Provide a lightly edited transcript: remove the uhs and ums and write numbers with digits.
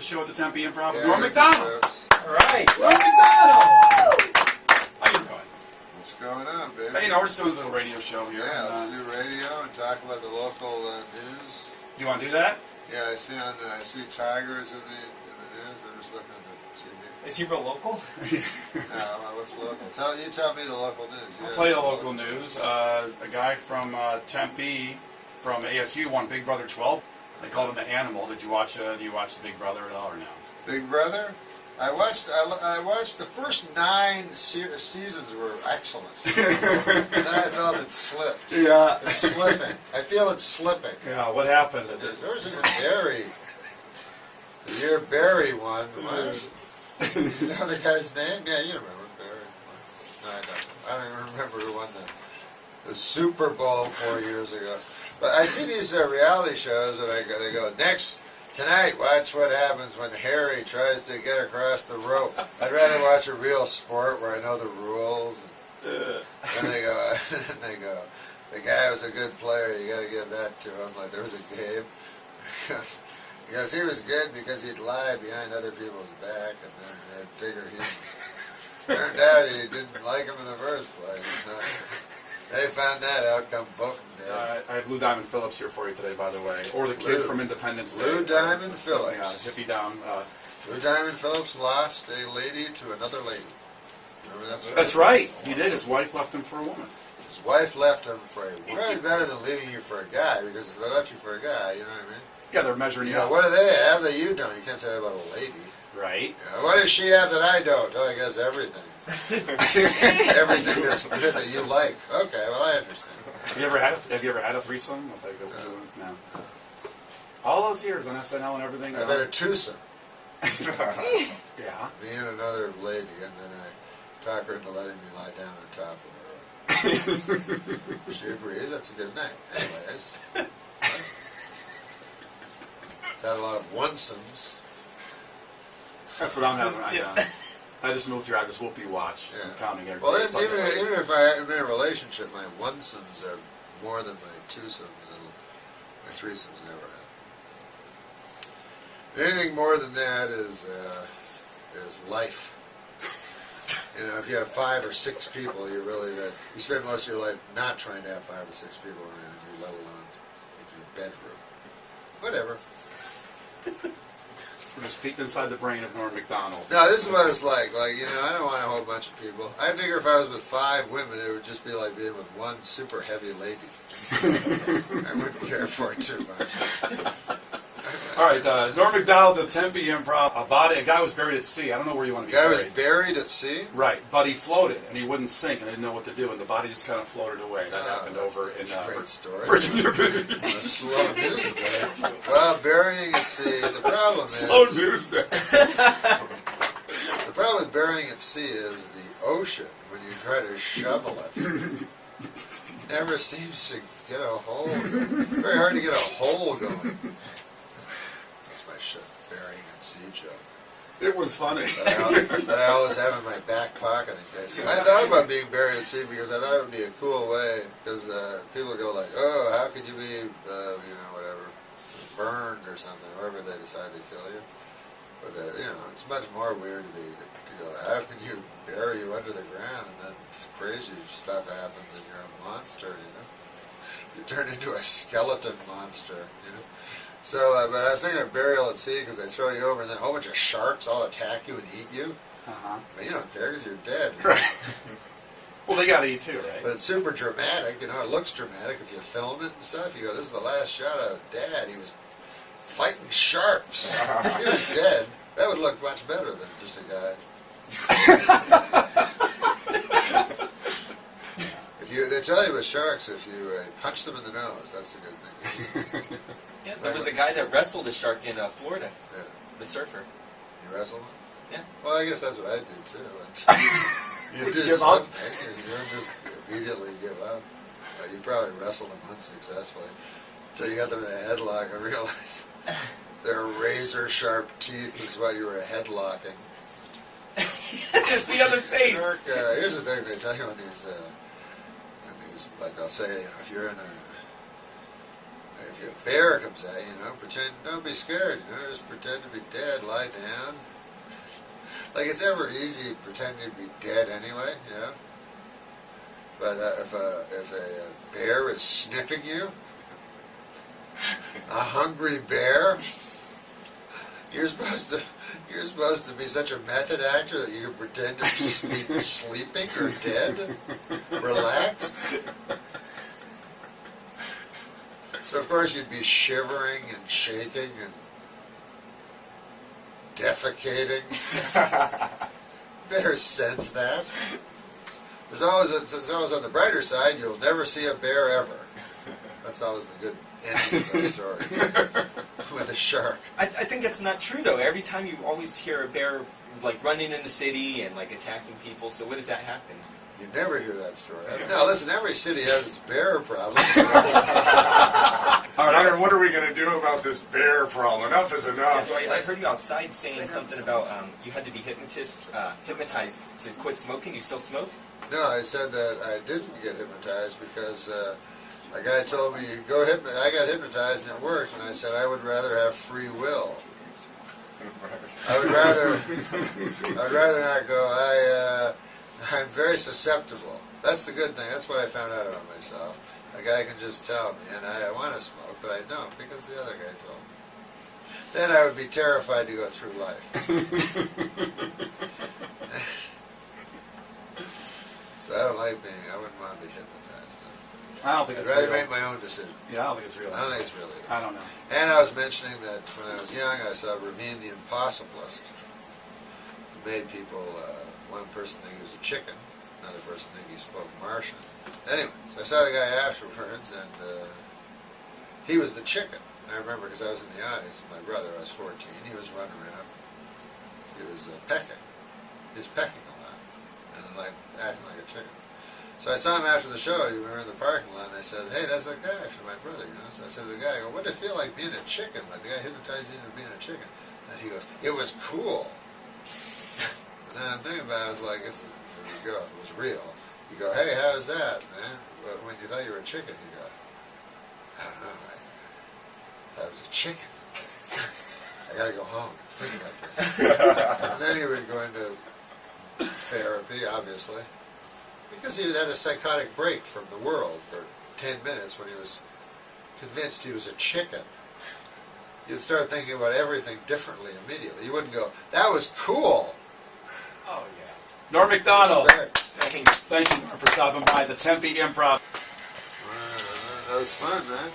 show at the Tempe Improv with Yeah, Norm Macdonald. All right. Norm Macdonald! How you doing? What's going on, baby? Hey, you know, we're just doing a little radio show here. Yeah, and, let's do radio and talk about the local news. do you want to do that? Yeah, I see Tigers in the news. I'm just looking at the TV. Is he real local? No, what's local? Tell me the local news. I'll tell you the local news. A guy from Tempe, from ASU, won Big Brother 12. They called him the Animal. Did you watch? Do you watch the Big Brother at all or no? Big Brother. I watched the first 9 seasons were excellent. And then I felt it slipped. Yeah. It's slipping. I feel it's slipping. Yeah. What happened? There was this Barry. The year Barry won. What? You know the guy's name? Yeah, you remember Barry. No, I don't. I don't even remember who won the Super Bowl 4 years ago. But I see these reality shows and they go, next, tonight, watch what happens when Harry tries to get across the rope. I'd rather watch a real sport where I know the rules. And they go, the guy was a good player, you got to give that to him. Like there was a game. Because he was good because he'd lie behind other people's back and then they'd figure he turned out he didn't like him in the first place. They found that out come voting day. I have Lou Diamond Phillips here for you today, by the way, or the kid from Independence Day. Lou Diamond Phillips. Yeah, hippie down. Lou Diamond Phillips lost a lady to another lady. Remember that story? That's right. He did. His wife left him for a woman. His wife left him for a probably better than leaving you for a guy, because if they left you for a guy, you know what I mean? Yeah, they're measuring you Yeah, out. what do they have that you don't? You can't say that about a lady. Right. Yeah, what does she have that I don't? Oh, I guess everything. Everything that's good that you like. Okay, well I understand. Have you ever had a threesome? No. All those years on SNL and everything. I've had a twosome. Yeah. Me and another lady, and then I talk her into letting me lie down on top of her. She agrees. That's a good night. Anyways. Had a lot of onesomes. That's what I'm having. I just moved here. I just whoopee watch. Yeah. I'm counting every Well, day. even if I'm in a relationship, my onesomes are more than my twosomes, and my threesomes never have. Anything more than that is life. You know, if you have 5 or 6 people, you spend most of your life not trying to have 5 or 6 people around you, let alone in your bedroom. Whatever. We're just peeked inside the brain of Norm Macdonald. No, this is what it's like. Like, you know, I don't want a whole bunch of people. I figure if I was with 5 women, it would just be like being with one super heavy lady. I wouldn't care for it too much. All right, Norm Macdonald, the Tempe Improv. A guy was buried at sea. I don't know where you want to be The guy buried. was buried at sea? Right, but he floated, and he wouldn't sink, and they didn't know what to do, and the body just kind of floated away. That happened over in That's a great story. Virginia Beach. Slow news day. Well, burying at sea, the problem is... Slow news day. The problem with burying at sea is the ocean, when you try to shovel it, never seems to get a hole. Very hard to get a hole going. That's my burying at sea joke. It was funny. That I always have in my back pocket in case. I thought about being buried at sea because I thought it would be a cool way, because people go like, oh, how could you be, you know, whatever, burned or something, however they decide to kill you. But, you know, it's much more weird to go, how can you bury you under the ground and then crazy stuff happens and you're a monster, you know. You turn into a skeleton monster, you know. So, but I was thinking of burial at sea because they throw you over and then a whole bunch of sharks all attack you and eat you. But you don't care because you're dead. Right. Well, they got to eat too, right? But it's super dramatic, you know, it looks dramatic if you film it and stuff. You go, this is the last shot of Dad. He was fighting sharks. He was dead. That would look much better than just a guy. They tell you with sharks, if you punch them in the nose, that's the good thing. Yeah, there was a guy that wrestled a shark in Florida. Yeah. The surfer. You wrestle one? Yeah. Well, I guess that's what I do too. You Would do you give up? something. You don't just immediately give up. You probably wrestled them unsuccessfully until you got them in a headlock and realized their razor sharp teeth is what you were headlocking. Just the other face. Shark, here's the thing they tell you on these, like they'll say, if you're in a bear comes at you, you know, don't be scared, you know, just pretend to be dead, lie Like, it's ever easy pretending to be dead anyway, you know? But if a bear is sniffing you, a hungry bear, you're supposed to be such a method actor that you can pretend to be sleeping or dead, relaxed. So of course you'd be shivering and shaking and defecating. Better sense that. There's always on the brighter side, you'll never see a bear ever. That's always the good ending of that story. With a shark. I think that's not true though. Every time you always hear a bear like running in the city and like attacking people. So what if that happens? You never hear that story. Now listen, every city has its bear problem. All right, what are we going to do about this bear problem? Enough is enough. I heard you outside saying something about you had to be hypnotized to quit smoking. You still smoke? No, I said that I didn't get hypnotized because a guy told me, I got hypnotized and it worked, and I said I would rather have free will. I would rather not go. I'm very susceptible. That's the good thing. That's what I found out about myself. A guy can just tell me, and I want to smoke, but I don't because the other guy told me. Then I would be terrified to go through life. So I wouldn't want to be hypnotized. No. I don't think I'd it's rather real. make my own decisions. Yeah, I don't think it's real. I don't think it's real either. I don't know. And I was mentioning that when I was young, I saw Ravine the Impossibilist. He made people, one person think he was a chicken, another person think he spoke Martian. Anyway, so I saw the guy afterwards, and he was the chicken. I remember because I was in the audience with my brother. I was 14. He was running around. He was pecking. He was pecking a lot, and like acting like a chicken. So I saw him after the show. We were in the parking lot, and I said, "Hey, that's that guy from my brother, you know." So I said to the guy, "I go, what did it feel like being a chicken? Like the guy hypnotized you into being a chicken?" And he goes, "It was cool." And then I'm thinking about it, I was like, if it was real, you go, "Hey, how's that, man? When you thought you were a chicken," you go, "I don't know, I thought it was a chicken. I gotta go home and think about this." And then he would go into therapy, obviously, because he had had a psychotic break from the world for 10 minutes when he was convinced he was a chicken. You'd start thinking about everything differently immediately. You wouldn't go, "That was cool." Oh, yeah. Norm MacDonald. Respect. Thanks. Thank you, Norm, for stopping by the Tempe Improv. That was fun, man.